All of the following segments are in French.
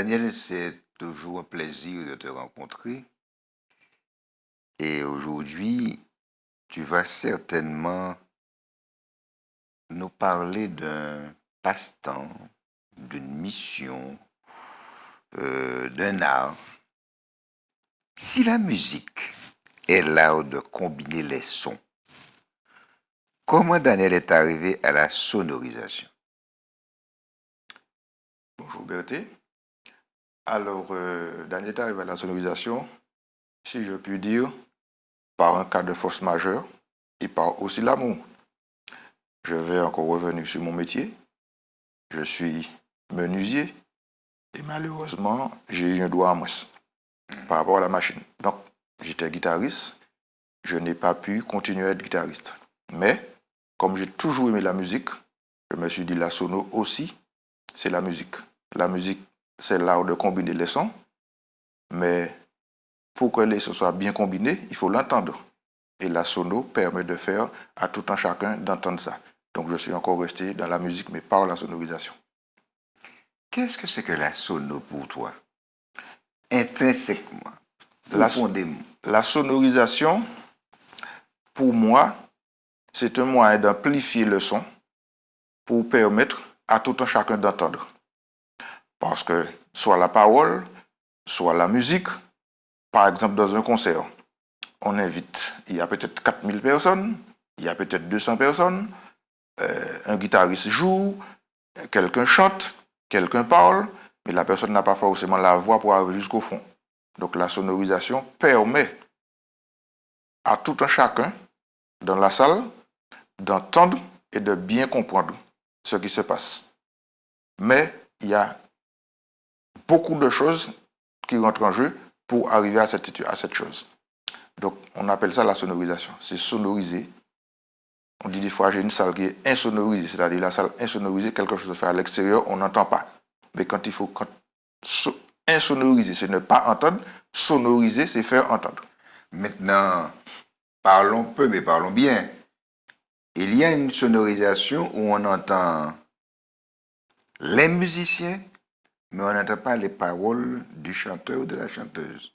Daniel, c'est toujours un plaisir de te rencontrer. Et aujourd'hui, tu vas certainement nous parler d'un passe-temps, d'une mission, d'un art. Si la musique est l'art de combiner les sons, comment Daniel est arrivé à la sonorisation? Bonjour Berthe. Alors, Daniel est arrivé à la sonorisation, si je puis dire, par un cas de force majeure et par aussi l'amour. Je vais encore revenir sur mon métier. Je suis menuisier et malheureusement, j'ai eu un doigt en moins par rapport à la machine. Donc, j'étais guitariste. Je n'ai pas pu continuer à être guitariste. Mais, comme j'ai toujours aimé la musique, je me suis dit la sono aussi, c'est la musique. La musique, c'est l'art de combiner les sons, mais pour que les sons soient bien combinés, il faut l'entendre. Et la sono permet de faire à tout un chacun d'entendre ça. Donc je suis encore resté dans la musique, mais par la sonorisation. Qu'est-ce que c'est que la sono pour toi? Intrinsèquement, profondément. La sonorisation, pour moi, c'est un moyen d'amplifier le son pour permettre à tout un chacun d'entendre. Parce que soit la parole, soit la musique, par exemple dans un concert, on invite, il y a peut-être 4000 personnes, il y a peut-être 200 personnes, un guitariste joue, quelqu'un chante, quelqu'un parle, mais la personne n'a pas forcément la voix pour arriver jusqu'au fond. Donc la sonorisation permet à tout un chacun dans la salle d'entendre et de bien comprendre ce qui se passe. Mais il y a beaucoup de choses qui rentrent en jeu pour arriver à cette chose. Donc, on appelle ça la sonorisation. C'est sonoriser. On dit des fois, j'ai une salle qui est insonorisée, c'est-à-dire la salle insonorisée, quelque chose à faire à l'extérieur, on n'entend pas. Mais quand il faut insonoriser, c'est ne pas entendre. Sonoriser, c'est faire entendre. Maintenant, parlons peu, mais parlons bien. Il y a une sonorisation où on entend les musiciens, mais on n'entend pas les paroles du chanteur ou de la chanteuse.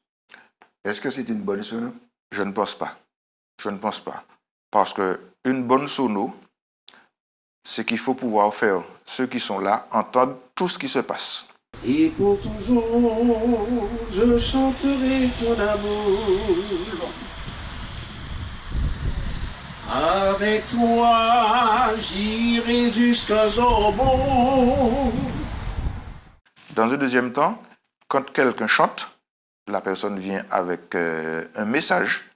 Est-ce que c'est une bonne sono? Je ne pense pas. Je ne pense pas. Parce qu'une bonne sono, c'est qu'il faut pouvoir faire ceux qui sont là entendre tout ce qui se passe. Et pour toujours, je chanterai ton amour. Avec toi, j'irai jusqu'aux aurons. Dans un deuxième temps, quand quelqu'un chante, la personne vient avec un message.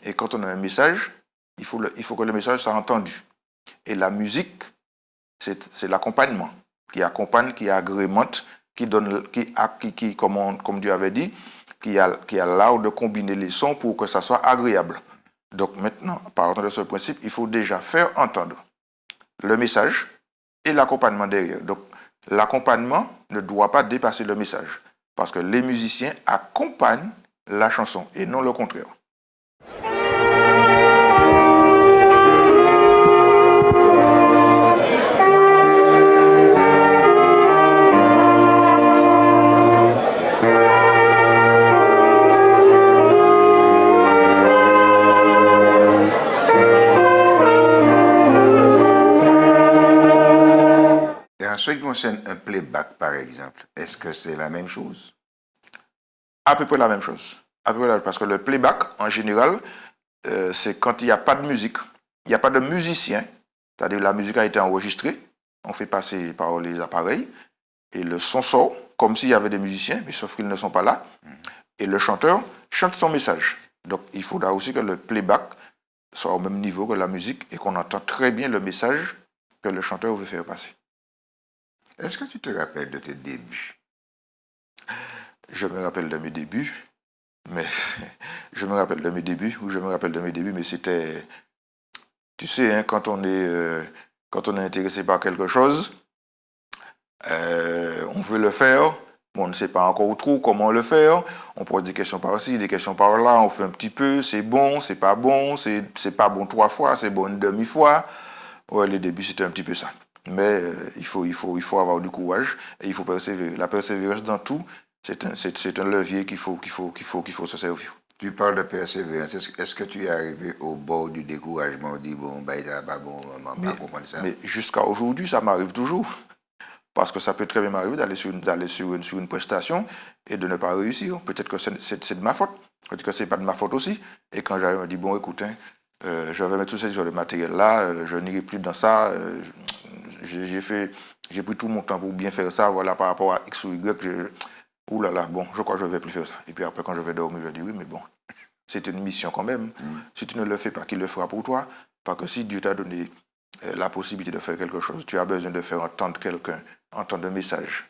Et quand on a un message, il faut que le message soit entendu. Et la musique, c'est l'accompagnement qui accompagne, qui agrémente, qui donne, comme Dieu avait dit, qui a l'art de combiner les sons pour que ça soit agréable. Donc maintenant, partant de ce principe, il faut déjà faire entendre le message et l'accompagnement derrière. Donc l'accompagnement ne doit pas dépasser le message, parce que les musiciens accompagnent la chanson et non le contraire. En ce qui concerne un playback, par exemple, est-ce que c'est la même chose? À peu près la même chose. Parce que le playback, en général, c'est quand il n'y a pas de musique, il n'y a pas de musicien, c'est-à-dire la musique a été enregistrée, on fait passer par les appareils, et le son sort comme s'il y avait des musiciens, mais sauf qu'ils ne sont pas là, et le chanteur chante son message. Donc il faudra aussi que le playback soit au même niveau que la musique et qu'on entend très bien le message que le chanteur veut faire passer. Est-ce que tu te rappelles de tes débuts? Je me rappelle de mes débuts, mais c'était, tu sais, hein, quand on est intéressé par quelque chose, on veut le faire, mais on ne sait pas encore trop comment le faire. On pose des questions par-ci, des questions par-là, on fait un petit peu, c'est bon, c'est pas bon 3 fois, c'est bon une demi-fois. Ouais, les débuts, c'était un petit peu ça. Mais il faut avoir du courage et il faut persévérer. La persévérance dans tout, c'est un levier qu'il faut se servir. Tu parles de persévérance. Est-ce que tu es arrivé au bord du découragement? On dit, bon, bah, il pas bon, on va comprendre ça. Mais jusqu'à aujourd'hui, ça m'arrive toujours. Parce que ça peut très bien m'arriver d'aller sur une prestation et de ne pas réussir. Peut-être que c'est de ma faute. Peut-être que c'est pas de ma faute aussi. Et quand j'arrive, on me dit, bon, écoute, je vais mettre tout ça sur le matériel là, je n'irai plus dans ça. J'ai pris tout mon temps pour bien faire ça. Voilà, par rapport à X ou Y, ouh là là, bon, je crois que je ne vais plus faire ça. Et puis après, quand je vais dormir, je dis, oui, mais bon, c'est une mission quand même. Si tu ne le fais pas, qui le fera pour toi? Parce que si Dieu t'a donné la possibilité de faire quelque chose, tu as besoin de faire entendre quelqu'un, entendre un message.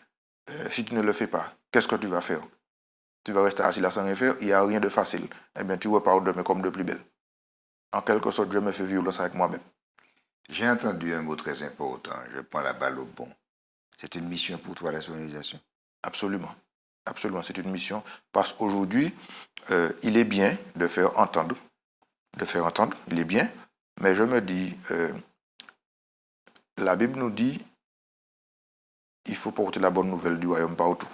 Si tu ne le fais pas, qu'est-ce que tu vas faire? Tu vas rester assis là sans rien faire, il n'y a rien de facile. Eh bien, tu repars demain comme de plus belle. En quelque sorte, je me fais violence avec moi-même. J'ai entendu un mot très important, je prends la balle au bon. C'est une mission pour toi, la sonorisation? Absolument. Absolument, c'est une mission. Parce qu'aujourd'hui, il est bien de faire entendre. Il est bien. Mais je me dis, la Bible nous dit, il faut porter la bonne nouvelle du royaume partout.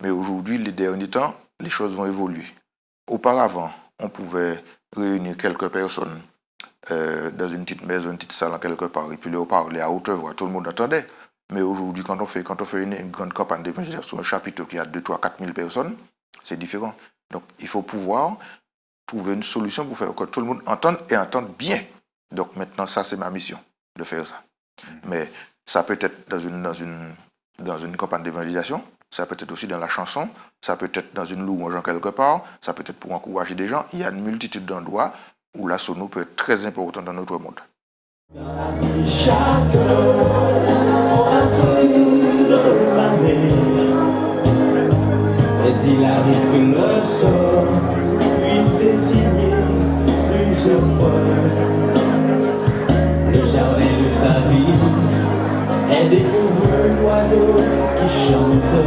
Mais aujourd'hui, les derniers temps, les choses vont évoluer. Auparavant, on pouvait réunir quelques personnes dans une petite maison, une petite salle quelque part, et puis leur parler à haute voix, tout le monde entendait. Mais aujourd'hui, quand on fait une grande campagne d'évangélisation sur un chapitre qui a 2, 3, 4 000 personnes, c'est différent. Donc, il faut pouvoir trouver une solution pour faire que tout le monde entende et entende bien. Donc, maintenant, ça, c'est ma mission, de faire ça. Mais ça peut être dans une campagne d'évangélisation, ça peut être aussi dans la chanson, ça peut être dans une louange quelque part, ça peut être pour encourager des gens. Il y a une multitude d'endroits où la sono peut être très importante dans notre monde. Dans la vie, chaque on a son tour de manège. Mais il arrive que le sort puisse désigner plusieurs fois. Le jardin de ta vie est dépourvu d'oiseaux qui chantent.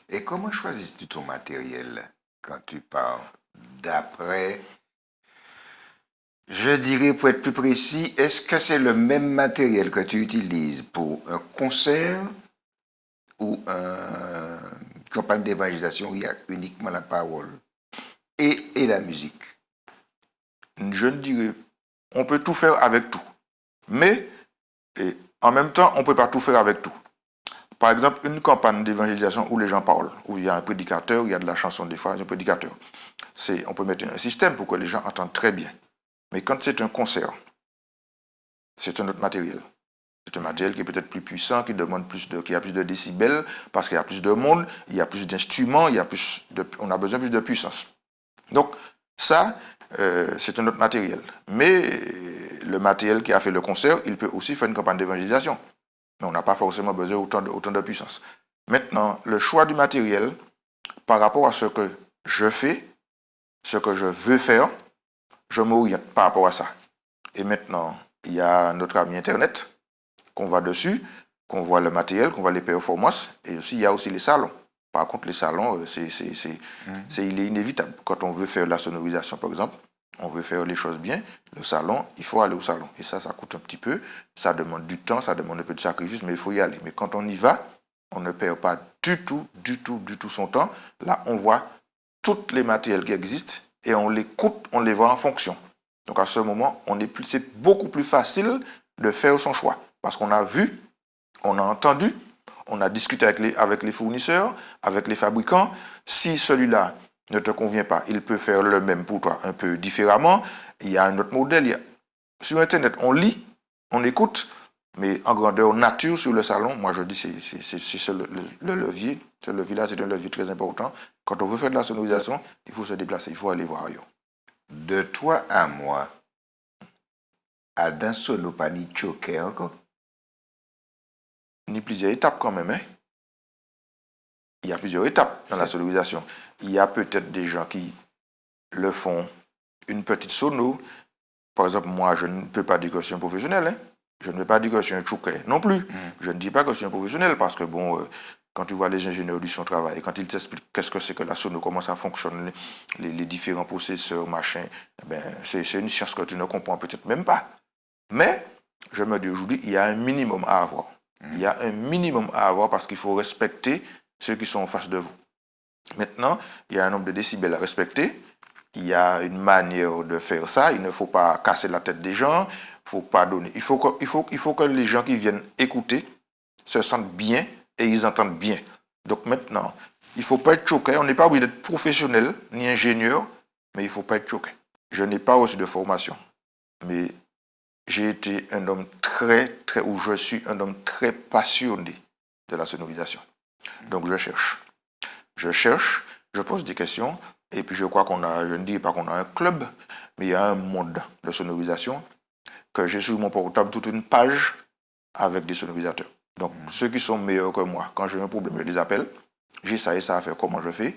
Et comment choisis-tu ton matériel quand tu pars d'après? Je dirais, pour être plus précis, est-ce que c'est le même matériel que tu utilises pour un concert ou une campagne d'évangélisation où il y a uniquement la parole et la musique? Je dirais, on peut tout faire avec tout. Mais, en même temps, on ne peut pas tout faire avec tout. Par exemple, une campagne d'évangélisation où les gens parlent, où il y a un prédicateur, où il y a de la chanson des fois, un prédicateur. On peut mettre un système pour que les gens entendent très bien. Mais quand c'est un concert, c'est un autre matériel. C'est un matériel qui est peut-être plus puissant, qui a plus de décibels, parce qu'il y a plus de monde, il y a plus d'instruments, on a besoin de plus de puissance. Donc, ça, c'est un autre matériel. Mais le matériel qui a fait le concert, il peut aussi faire une campagne d'évangélisation. Mais on n'a pas forcément besoin autant de puissance. Maintenant, le choix du matériel, par rapport à ce que je fais, ce que je veux faire, je m'oriente par rapport à ça. Et maintenant, il y a notre ami Internet, qu'on va dessus, qu'on voit le matériel, qu'on voit les performances, et aussi, il y a aussi les salons. Par contre, les salons, il est inévitable. Quand on veut faire la sonorisation, par exemple, on veut faire les choses bien, le salon, il faut aller au salon. Et ça coûte un petit peu, ça demande du temps, ça demande un peu de sacrifice, mais il faut y aller. Mais quand on y va, on ne perd pas du tout son temps. Là, on voit tous les matériels qui existent et on les coupe, on les voit en fonction. Donc à ce moment, c'est beaucoup plus facile de faire son choix. Parce qu'on a vu, on a entendu, on a discuté avec les fournisseurs, avec les fabricants. Si celui-là ne te convient pas, il peut faire le même pour toi un peu différemment. Il y a un autre modèle. Sur Internet, on lit, on écoute, mais en grandeur nature sur le salon, moi je dis c'est le levier. Ce levier-là, c'est un levier très important. Quand on veut faire de la sonorisation, il faut se déplacer, il faut aller voir ailleurs. De toi à moi, Adam Sono pas ni choqué encore? Il y a plusieurs étapes quand même. Il y a plusieurs étapes dans la sonorisation. Il y a peut-être des gens qui le font une petite sono. Par exemple, moi, je ne peux pas dire que je suis un professionnel. Je ne peux pas dire que je suis un choqué non plus. Je ne dis pas que je suis un professionnel parce que, quand tu vois les ingénieurs du son travail, quand ils t'expliquent qu'est-ce que c'est que la sono, comment ça fonctionne, les différents processeurs, machin, c'est une science que tu ne comprends peut-être même pas. Mais je me dis aujourd'hui, il y a un minimum à avoir. Il y a un minimum à avoir parce qu'il faut respecter ceux qui sont en face de vous. Maintenant, il y a un nombre de décibels à respecter. Il y a une manière de faire ça. Il ne faut pas casser la tête des gens. Il faut pas donner. Il faut que les gens qui viennent écouter se sentent bien et ils entendent bien. Donc maintenant, il ne faut pas être choqué. On n'est pas obligé d'être professionnel ni ingénieur, mais il ne faut pas être choqué. Je n'ai pas reçu de formation, mais j'ai été un homme ou je suis un homme très passionné de la sonorisation. Donc je cherche, je pose des questions, et puis je crois je ne dis pas qu'on a un club, mais il y a un monde de sonorisation que j'ai sur mon portable toute une page avec des sonorisateurs. Donc ceux qui sont meilleurs que moi, quand j'ai un problème, je les appelle, j'ai ça et ça à faire, comment je fais,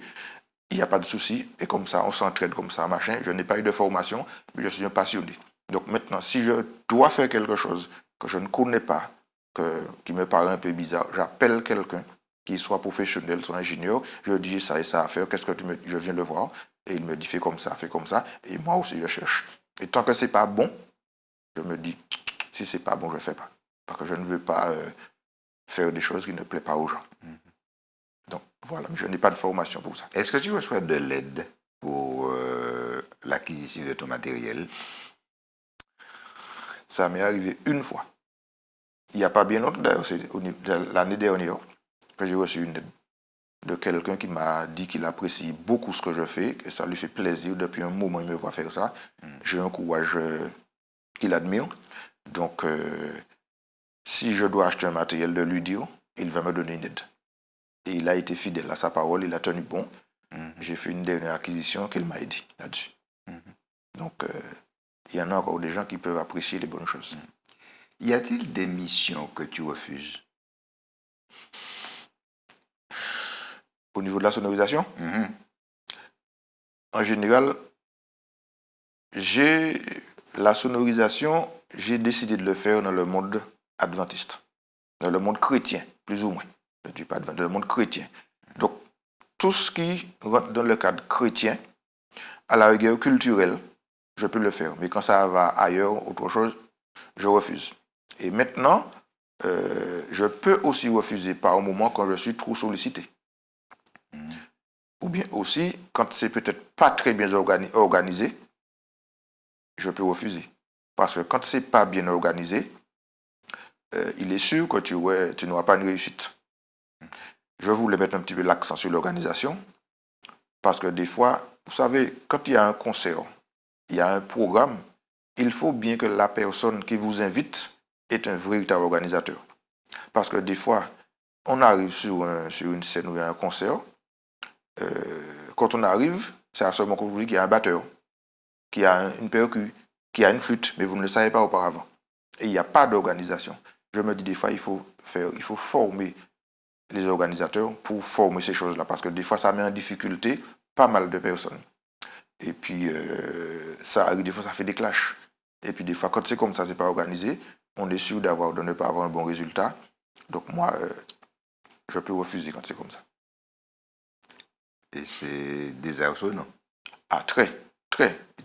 il n'y a pas de souci, et comme ça, on s'entraide comme ça, machin. Je n'ai pas eu de formation, mais je suis un passionné. Donc maintenant, si je dois faire quelque chose que je ne connais pas, qui me paraît un peu bizarre, j'appelle quelqu'un qui soit professionnel, soit ingénieur, je dis j'ai ça et ça à faire, qu'est-ce que tu me dis? Je viens le voir, et il me dit fais comme ça, et moi aussi je cherche. Et tant que c'est pas bon, je me dis, si c'est pas bon, je ne fais pas. Parce que je ne veux pas faire des choses qui ne plaisent pas aux gens. Donc voilà, mais je n'ai pas de formation pour ça. Est-ce que tu reçois de l'aide pour l'acquisition de ton matériel? Ça m'est arrivé une fois. Il n'y a pas bien longtemps, d'ailleurs, c'est l'année dernière que j'ai reçu une aide de quelqu'un qui m'a dit qu'il apprécie beaucoup ce que je fais, et ça lui fait plaisir. Depuis un moment, il me voit faire ça. J'ai un courage qu'il admire. Donc, si je dois acheter un matériel de lui dire, il va me donner une aide. Et il a été fidèle à sa parole, il a tenu bon. J'ai fait une dernière acquisition qu'il m'a aidé là-dessus. Donc, il y en a encore des gens qui peuvent apprécier les bonnes choses. Y a-t-il des missions que tu refuses? Au niveau de la sonorisation, en général, la sonorisation, j'ai décidé de le faire dans le monde adventiste, dans le monde chrétien, plus ou moins. Je ne dis pas adventiste, dans le monde chrétien. Donc, tout ce qui rentre dans le cadre chrétien, à la rigueur culturelle, je peux le faire. Mais quand ça va ailleurs, autre chose, je refuse. Et maintenant, je peux aussi refuser par moment quand je suis trop sollicité. Ou bien aussi, quand c'est peut-être pas très bien organisé, je peux refuser. Parce que quand c'est pas bien organisé, il est sûr que tu n'auras pas une réussite. Je voulais mettre un petit peu l'accent sur l'organisation, parce que des fois, vous savez, quand il y a un concert, il y a un programme, il faut bien que la personne qui vous invite est un véritable organisateur. Parce que des fois, on arrive sur une scène où il y a un concert, quand on arrive, c'est à ce moment qu'on vous dit qu'il y a un batteur, qu'il y a une percu, qu'il y a une flûte, mais vous ne le savez pas auparavant. Et il n'y a pas d'organisation. Je me dis des fois, il faut former les organisateurs pour former ces choses-là, parce que des fois, ça met en difficulté pas mal de personnes. Et puis, ça arrive, des fois, ça fait des clashs. Et puis, des fois, quand c'est comme ça, c'est pas organisé, on est sûr de ne pas avoir un bon résultat. Donc, moi, je peux refuser quand c'est comme ça. Et c'est désarçonnant. Ah, très.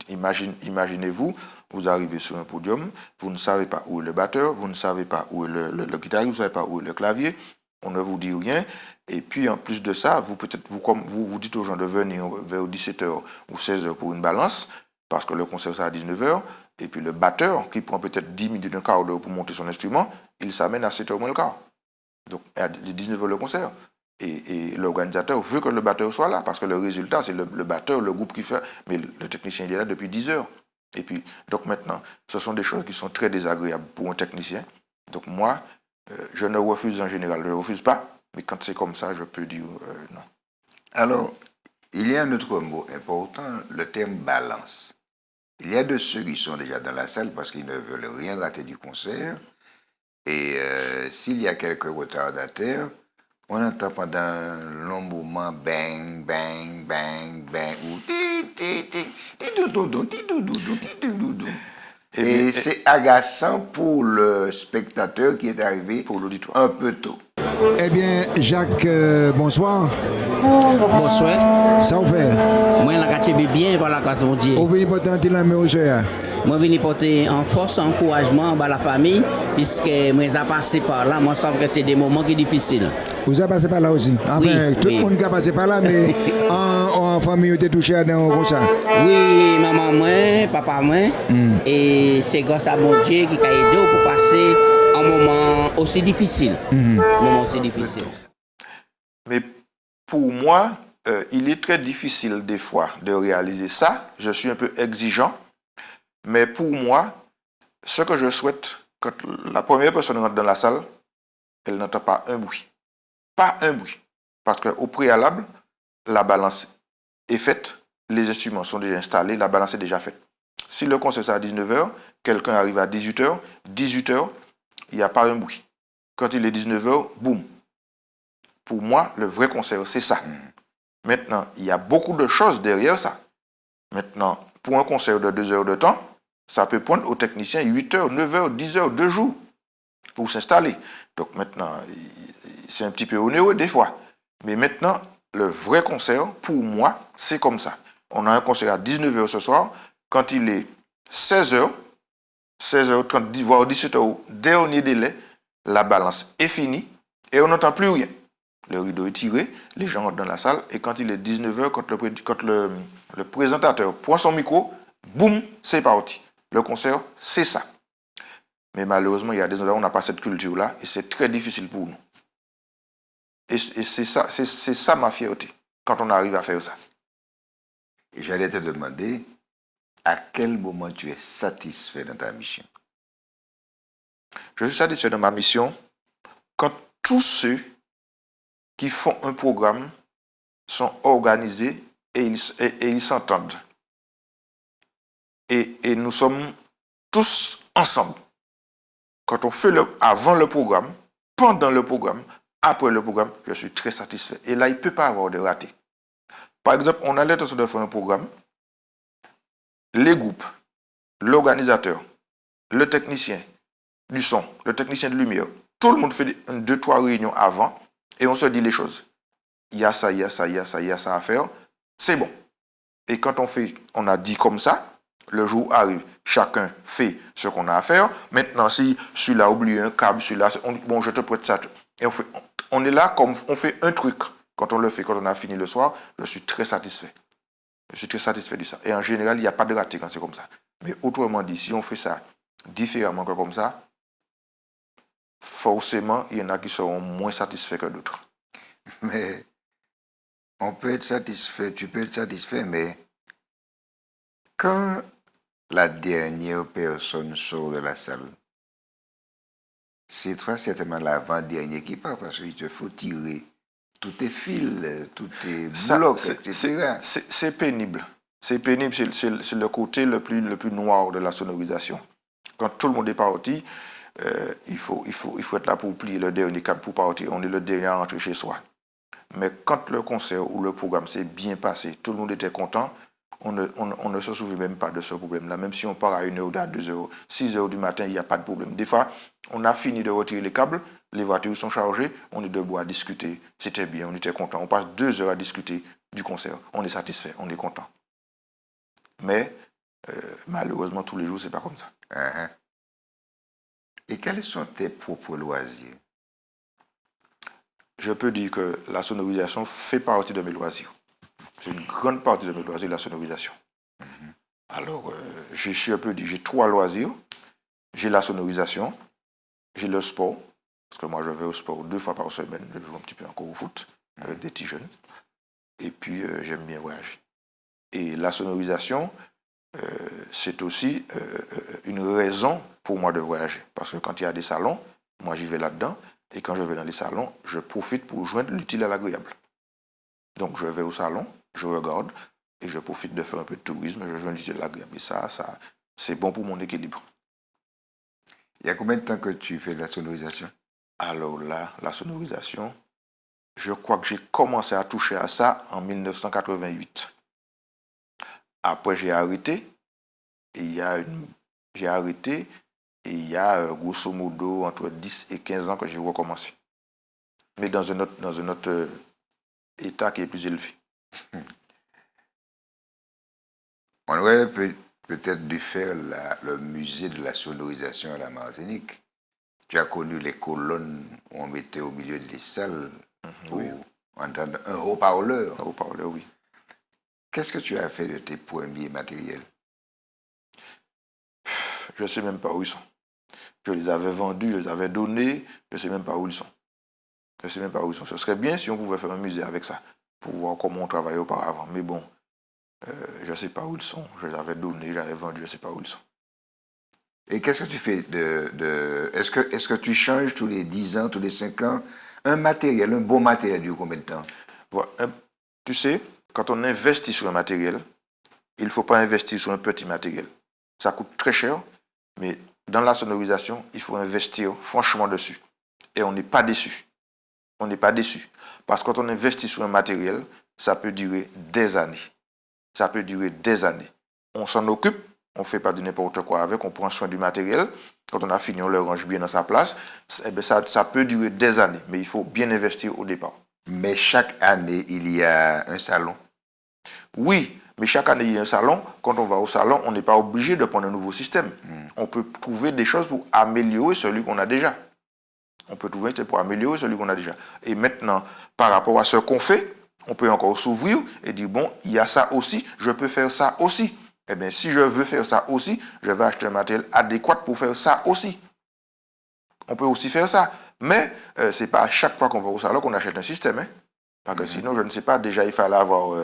Imaginez-vous, vous arrivez sur un podium, vous ne savez pas où est le batteur, vous ne savez pas où est le guitariste, vous ne savez pas où est le clavier, on ne vous dit rien. Et puis, en plus de ça, vous dites aux gens de venir vers 17h ou 16h pour une balance, parce que le concert, c'est à 19h. Et puis, le batteur, qui prend peut-être 10 minutes, un quart d'heure pour monter son instrument, il s'amène à 7h moins le quart. Donc, à 19h, le concert. Et l'organisateur veut que le batteur soit là, parce que le résultat, c'est le batteur, le groupe qui fait, mais le technicien, il est là depuis 10 heures. Et puis, donc maintenant, ce sont des choses qui sont très désagréables pour un technicien. Donc moi, je ne refuse en général, je ne refuse pas, mais quand c'est comme ça, je peux dire non. Alors, il y a un autre mot important, le terme balance. Il y a de ceux qui sont déjà dans la salle parce qu'ils ne veulent rien rater du concert. Et s'il y a quelques retardataires, on entend pendant un long moment bang, bang, bang, bang, ou et c'est agaçant pour le spectateur qui est arrivé pour l'auditoire un peu tôt. Eh bien, Jacques, bonsoir. Bonsoir. Ça vous fait? Moi, la quartier bien par la grâce de Dieu. Vous venez pour tenter la main au soir. Moi, je viens porter en force, encouragement à la famille, puisque moi, j'ai passé par là. Moi, je sais que c'est des moments qui sont difficiles. Vous avez passé par là aussi? Enfin, Oui, tout oui. le monde a passé par là, mais en famille, vous êtes touché à dans comme ça? Oui, maman, moi, papa, moi. Et c'est grâce à mon Dieu qui a aidé pour passer un moment aussi difficile. Un moment aussi difficile. Mais pour moi, il est très difficile des fois de réaliser ça. Je suis un peu exigeant. Mais pour moi, ce que je souhaite, quand la première personne rentre dans la salle, elle n'entend pas un bruit. Pas un bruit. Parce qu'au préalable, la balance est faite, les instruments sont déjà installés, la balance est déjà faite. Si le concert est à 19h, quelqu'un arrive à 18h, 18h, il n'y a pas un bruit. Quand il est 19h, boum. Pour moi, le vrai concert, c'est ça. Maintenant, il y a beaucoup de choses derrière ça. Maintenant, pour un concert de 2 heures de temps, ça peut prendre au technicien 8 heures, 9 heures, 10 heures, 2 jours pour s'installer. Donc maintenant, c'est un petit peu onéreux des fois. Mais maintenant, le vrai concert, pour moi, c'est comme ça. On a un concert à 19 heures ce soir. Quand il est 16 heures, 16h30, voire 17h, au dernier délai, la balance est finie et on n'entend plus rien. Le rideau est tiré, les gens rentrent dans la salle et quand il est 19h, quand le présentateur prend son micro, boum, c'est parti. Le concert, c'est ça. Mais malheureusement, il y a des endroits où on n'a pas cette culture-là et c'est très difficile pour nous. Et c'est ça ma fierté, quand on arrive à faire ça. Et j'allais te demander, à quel moment tu es satisfait dans ta mission? Je suis satisfait de ma mission quand tous ceux qui font un programme sont organisés et ils s'entendent. Et nous sommes tous ensemble. Quand on fait avant le programme, pendant le programme, après le programme, je suis très satisfait. Et là, il ne peut pas y avoir de raté. Par exemple, on a l'intention de faire un programme. Les groupes, l'organisateur, le technicien du son, le technicien de lumière, tout le monde fait 2-3 réunions avant et on se dit les choses. Il y a ça, il y a ça, il y a ça, il y a ça à faire. C'est bon. Et quand on a dit comme ça, le jour arrive, chacun fait ce qu'on a à faire. Maintenant, si celui-là a oublié un câble, celui-là, bon, je te prête ça. Et on est là comme on fait un truc. Quand on le fait, quand on a fini le soir, je suis très satisfait. Je suis très satisfait de ça. Et en général, il n'y a pas de raté quand c'est comme ça. Mais autrement dit, si on fait ça différemment que comme ça, forcément, il y en a qui seront moins satisfaits que d'autres. Mais on peut être satisfait, tu peux être satisfait, mais quand la dernière personne sort de la salle, c'est toi certainement l'avant-dernier qui part parce qu'il te faut tirer tous tes fils, tous tes blocs, etc. C'est pénible. C'est pénible, c'est le côté le plus noir de la sonorisation. Quand tout le monde est parti, il faut être là pour plier le dernier câble pour partir. On est le dernier à rentrer chez soi. Mais quand le concert ou le programme s'est bien passé, tout le monde était content, on ne se souvient même pas de ce problème-là. Même si on part à 1h, à 2h, 6h du matin, il n'y a pas de problème. Des fois, on a fini de retirer les câbles, les voitures sont chargées, on est debout à discuter. C'était bien, on était content. On passe 2 heures à discuter du concert. On est satisfait, on est content. Mais malheureusement, tous les jours, c'est pas comme ça. Et quels sont tes propres loisirs? Je peux dire que la sonorisation fait partie de mes loisirs. C'est une grande partie de mes loisirs, la sonorisation. Alors, je peux dire, j'ai 3 loisirs. J'ai la sonorisation, j'ai le sport, parce que moi je vais au sport 2 fois par semaine, je joue un petit peu encore au foot avec des petits jeunes. Et puis, j'aime bien voyager. Et la sonorisation, c'est aussi une raison pour moi de voyager. Parce que quand il y a des salons, moi j'y vais là-dedans. Et quand je vais dans les salons, je profite pour joindre l'utile à l'agréable. Donc je vais au salon, je regarde et je profite de faire un peu de tourisme, je joins l'utile à l'agréable. Et ça, c'est bon pour mon équilibre. Il y a combien de temps que tu fais de la sonorisation? Alors là, la sonorisation, je crois que j'ai commencé à toucher à ça en 1988. Après, j'ai arrêté. Et il y a grosso modo entre 10 et 15 ans que j'ai recommencé. Mais dans un autre état qui est plus élevé. On aurait peut-être dû faire le musée de la sonorisation à la Martinique. Tu as connu les colonnes où on mettait au milieu des salles pour entendre un haut-parleur. Un haut-parleur, oui. Qu'est-ce que tu as fait de tes premiers matériels? Je ne sais même pas où ils sont. Je les avais vendus, je les avais donnés, je ne sais même pas où ils sont. Je ne sais même pas où ils sont. Ce serait bien si on pouvait faire un musée avec ça, pour voir comment on travaillait auparavant. Mais bon, je ne sais pas où ils sont. Je les avais donnés, je les avais vendus, je ne sais pas où ils sont. Et qu'est-ce que tu fais est-ce que tu changes tous les 10 ans, tous les 5 ans, un matériel, un bon matériel dure combien de temps? Voilà. Tu sais, quand on investit sur un matériel, il ne faut pas investir sur un petit matériel. Ça coûte très cher, mais dans la sonorisation, il faut investir franchement dessus. Et on n'est pas déçu. On n'est pas déçu. Parce que quand on investit sur un matériel, ça peut durer des années. Ça peut durer des années. On s'en occupe, on ne fait pas de n'importe quoi avec, on prend soin du matériel. Quand on a fini, on le range bien dans sa place. Eh bien, ça peut durer des années, mais il faut bien investir au départ. Mais chaque année, il y a un salon. Oui, mais chaque année, il y a un salon. Quand on va au salon, on n'est pas obligé de prendre un nouveau système. On peut trouver des choses pour améliorer celui qu'on a déjà. On peut trouver pour améliorer celui qu'on a déjà. Et maintenant, par rapport à ce qu'on fait, on peut encore s'ouvrir et dire, bon, il y a ça aussi, je peux faire ça aussi. Eh bien, si je veux faire ça aussi, je vais acheter un matériel adéquat pour faire ça aussi. On peut aussi faire ça. Mais ce n'est pas à chaque fois qu'on va au salon qu'on achète un système. Hein? Parce que sinon, je ne sais pas, déjà, il fallait avoir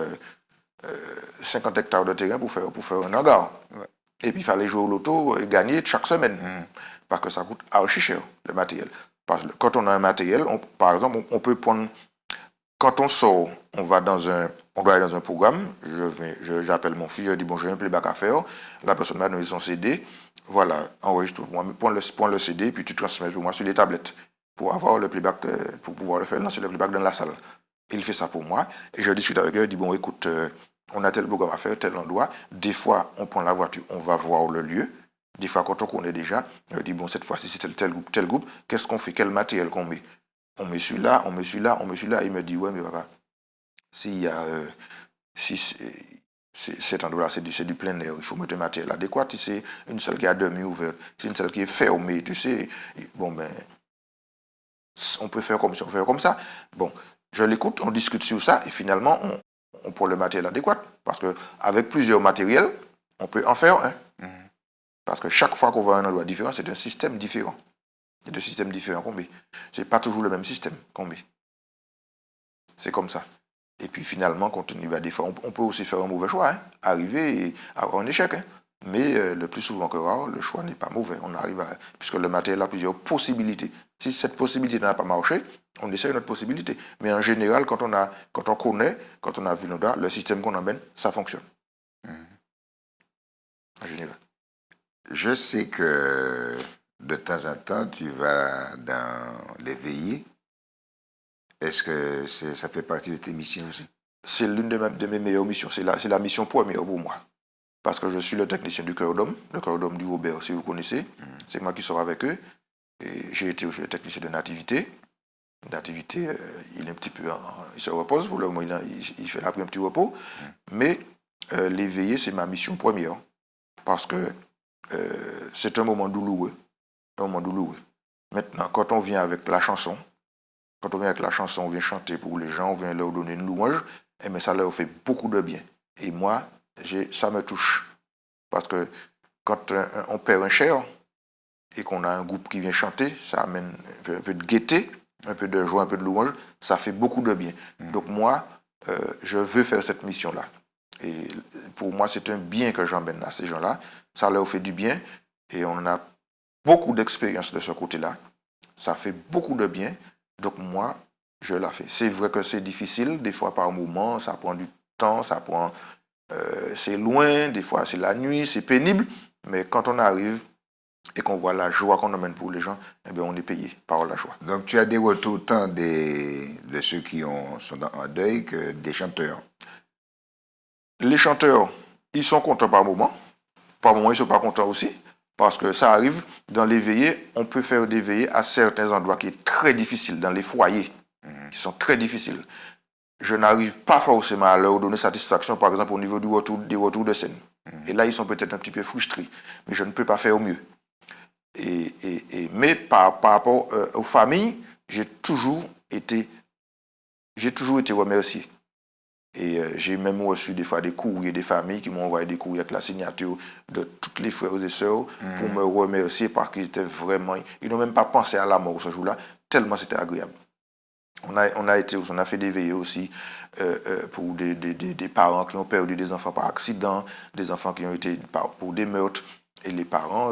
50 hectares de terrain pour faire un hangar. Ouais. Et puis, il fallait jouer au loto et gagner chaque semaine. Parce que ça coûte archi cher, le matériel. Parce que quand on a un matériel, par exemple, on peut prendre... Quand on sort, on doit aller dans un programme, j'appelle mon fils, je dis, bon, j'ai un playback à faire, la personne m'a donné son CD, voilà, enregistre pour moi, prends le CD, puis tu transmets pour moi sur les tablettes, pour avoir le playback, pour pouvoir le faire, lancer le playback dans la salle. Il fait ça pour moi, et je discute avec eux, je dis, bon, écoute, on a tel programme à faire, tel endroit, des fois, on prend la voiture, on va voir le lieu, des fois, quand on connaît déjà, je dis, bon, cette fois-ci, c'est tel groupe, qu'est-ce qu'on fait, quel matériel qu'on met? On met celui-là, on met celui-là, on met celui-là. Il me dit, ouais, mais papa, s'il y a... cet endroit-là, c'est du plein air, il faut mettre un matériel adéquat. Si c'est une salle qui a demi ouverte, c'est une salle qui est fermée, tu sais, bon, ben, on peut faire comme ça, on peut faire comme ça. Bon, je l'écoute, on discute sur ça, et finalement, on prend le matériel adéquat. Parce qu'avec plusieurs matériels, on peut en faire un. Parce que chaque fois qu'on va à un endroit différent, c'est un système différent. Il y a deux systèmes différents qu'on met. Ce n'est pas toujours le même système qu'on met. C'est comme ça. Et puis finalement, quand on y va des fois, on peut aussi faire un mauvais choix, hein, arriver et avoir un échec. Hein. Mais le plus souvent que rare, le choix n'est pas mauvais. On arrive puisque le matériel a plusieurs possibilités. Si cette possibilité n'a pas marché, on essaie une autre possibilité. Mais en général, quand on connaît, quand on a vu le système qu'on emmène, ça fonctionne. En général. Je sais que de temps en temps, tu vas dans les veillées. Est-ce que ça fait partie de tes missions aussi? C'est l'une de mes meilleures missions. C'est la mission première pour moi. Parce que je suis le technicien du Cœur d'Homme, le Cœur d'Homme du Robert, si vous connaissez. C'est moi qui sors avec eux. Et j'ai été aussi le technicien de Nativité. Nativité, il est un petit peu... il se repose. Pour le moment, il fait après un petit repos. Mais les veillées, c'est ma mission première. Parce que c'est un moment douloureux. Un moment douloureux. Maintenant, quand on vient avec la chanson, on vient chanter pour les gens, on vient leur donner une louange, et mais ça leur fait beaucoup de bien. Et moi, ça me touche. Parce que quand on perd un cher et qu'on a un groupe qui vient chanter, ça amène un peu de gaieté, un peu de joie, un peu de louange, ça fait beaucoup de bien. Donc moi, je veux faire cette mission-là. Et pour moi, c'est un bien que j'emmène à ces gens-là. Ça leur fait du bien et on a beaucoup d'expérience de ce côté-là. Ça fait beaucoup de bien. Donc moi, je la fais. C'est vrai que c'est difficile, des fois par moment, ça prend du temps, c'est loin, des fois c'est la nuit, c'est pénible. Mais quand on arrive et qu'on voit la joie qu'on emmène pour les gens, eh bien on est payé par la joie. Donc tu as des retours tant de ceux qui sont en deuil que des chanteurs. Les chanteurs, ils sont contents par moment. Par moment, ils ne sont pas contents aussi. Parce que ça arrive, dans les veillées, on peut faire des veillées à certains endroits qui sont très difficiles, dans les foyers, qui sont très difficiles. Je n'arrive pas forcément à leur donner satisfaction, par exemple, au niveau des retours de scène. Et là, ils sont peut-être un petit peu frustrés. Mais je ne peux pas faire mieux. Mais par rapport aux familles, j'ai toujours été remercié. Et j'ai même reçu des fois des courriers des familles qui m'ont envoyé des courriers avec la signature de tous les frères et sœurs pour me remercier parce qu'ils étaient vraiment... Ils n'ont même pas pensé à la mort ce jour-là, tellement c'était agréable. On a fait des veillées aussi pour des parents qui ont perdu des enfants par accident, des enfants qui ont été pour des meurtres. Et les parents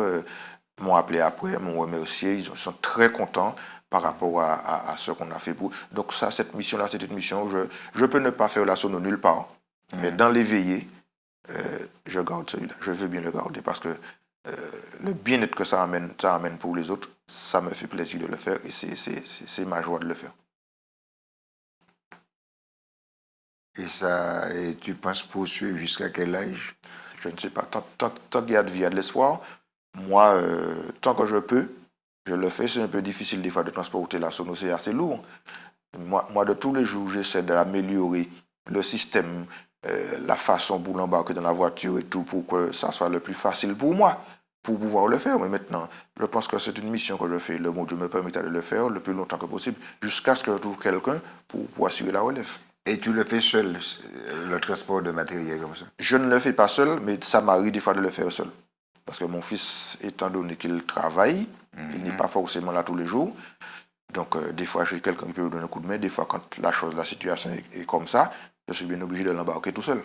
m'ont appelé après, m'ont remercié, ils sont très contents par rapport à ce qu'on a fait pour... Donc ça, cette mission-là, c'est une mission où je peux ne pas faire la sono nulle part, mais dans les veillées, je garde celui-là. Je veux bien le garder parce que le bien-être que ça amène pour les autres, ça me fait plaisir de le faire et c'est ma joie de le faire. Et tu penses poursuivre jusqu'à quel âge? Je ne sais pas. Tant qu'il y a de vie, il y a de l'espoir. Moi, tant que je peux, je le fais. C'est un peu difficile des fois de transporter la sono, c'est assez lourd. Moi, de tous les jours, j'essaie d'améliorer le système, la façon pour l'embarquer dans la voiture et tout, pour que ça soit le plus facile pour moi, pour pouvoir le faire. Mais maintenant, je pense que c'est une mission que je fais. Le bon Dieu me permettra de le faire le plus longtemps que possible, jusqu'à ce que je trouve quelqu'un pour assurer la relève. Et tu le fais seul, le transport de matériel comme ça? Je ne le fais pas seul, mais ça m'arrive des fois de le faire seul. Parce que mon fils, étant donné qu'il travaille, il n'est pas forcément là tous les jours. Donc, des fois, j'ai quelqu'un qui peut me donner un coup de main. Des fois, quand la situation est comme ça, je suis bien obligé de l'embarquer tout seul.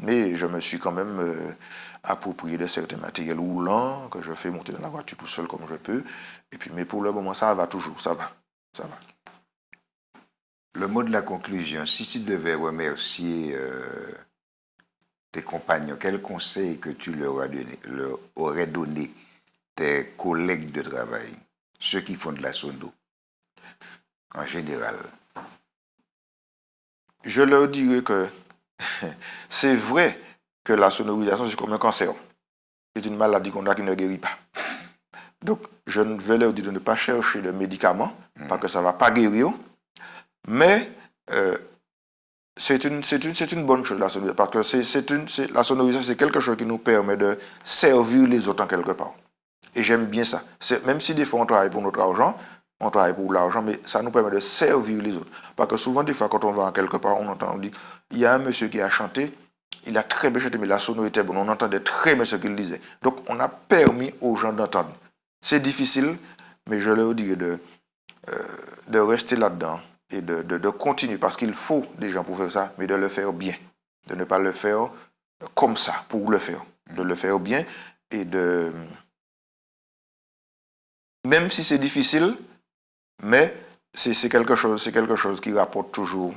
Mais je me suis quand même approprié de certains matériels roulants que je fais monter dans la voiture tout seul comme je peux. Et puis, mais pour le moment, ça va toujours, ça va. Le mot de la conclusion, si tu devais remercier tes compagnons, quel conseil que tu leur aurais donné tes collègues de travail, ceux qui font de la sono, en général? Je leur dirais que c'est vrai que la sonorisation, c'est comme un cancer. C'est une maladie qu'on a qui ne guérit pas. Donc, je vais leur dire de ne pas chercher de médicaments, parce que ça ne va pas guérir. Mais c'est une bonne chose, la sonorisation, parce que la sonorisation, c'est quelque chose qui nous permet de servir les autres en quelque part. Et j'aime bien ça. Même si des fois on travaille pour notre argent, on travaille pour l'argent, mais ça nous permet de servir les autres. Parce que souvent, des fois, quand on va en quelque part, on dit, il y a un monsieur qui a chanté, il a très bien chanté, mais la sono était bonne, on entendait très bien ce qu'il disait. Donc, on a permis aux gens d'entendre. C'est difficile, mais je leur dirais de rester là-dedans. Et de continuer, parce qu'il faut des gens pour faire ça, mais de le faire bien. De ne pas le faire comme ça, pour le faire. De le faire bien et de... Même si c'est difficile, mais c'est quelque chose qui rapporte toujours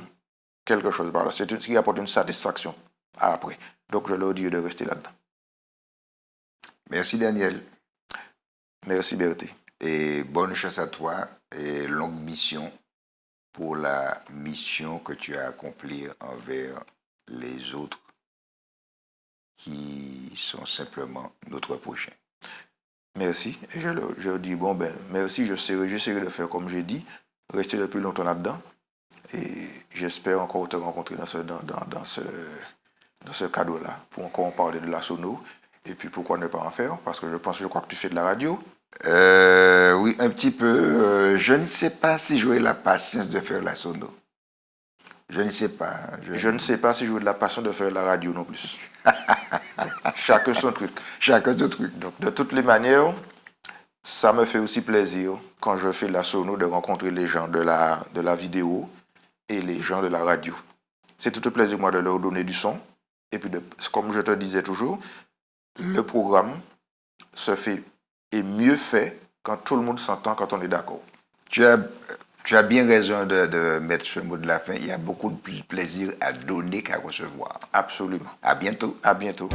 quelque chose par là. C'est ce qui apporte une satisfaction après. Donc je leur dis de rester là-dedans. Merci Daniel. Merci Bertie. Et bonne chance à toi et longue mission pour la mission que tu as accomplie envers les autres qui sont simplement notre prochain. Merci. Et je dis, merci, j'essaierai de faire comme j'ai dit, rester le plus longtemps là-dedans. Et j'espère encore te rencontrer dans ce cadre-là, pour encore parler de la sono. Et puis pourquoi ne pas en faire? Parce que je crois que tu fais de la radio. Oui, un petit peu. Je ne sais pas si j'aurai la patience de faire la sono. Je ne sais pas. Je ne sais pas si j'aurai la patience de faire la radio non plus. Chacun son truc. Chacun son truc. Donc, de toutes les manières, ça me fait aussi plaisir, quand je fais la sono, de rencontrer les gens de la vidéo et les gens de la radio. C'est tout un plaisir, moi, de leur donner du son. Et puis, comme je te disais toujours, le programme se fait et mieux fait quand tout le monde s'entend, quand on est d'accord. Tu as bien raison de mettre ce mot de la fin. Il y a beaucoup de plaisir à donner qu'à recevoir. Absolument. À bientôt. À bientôt.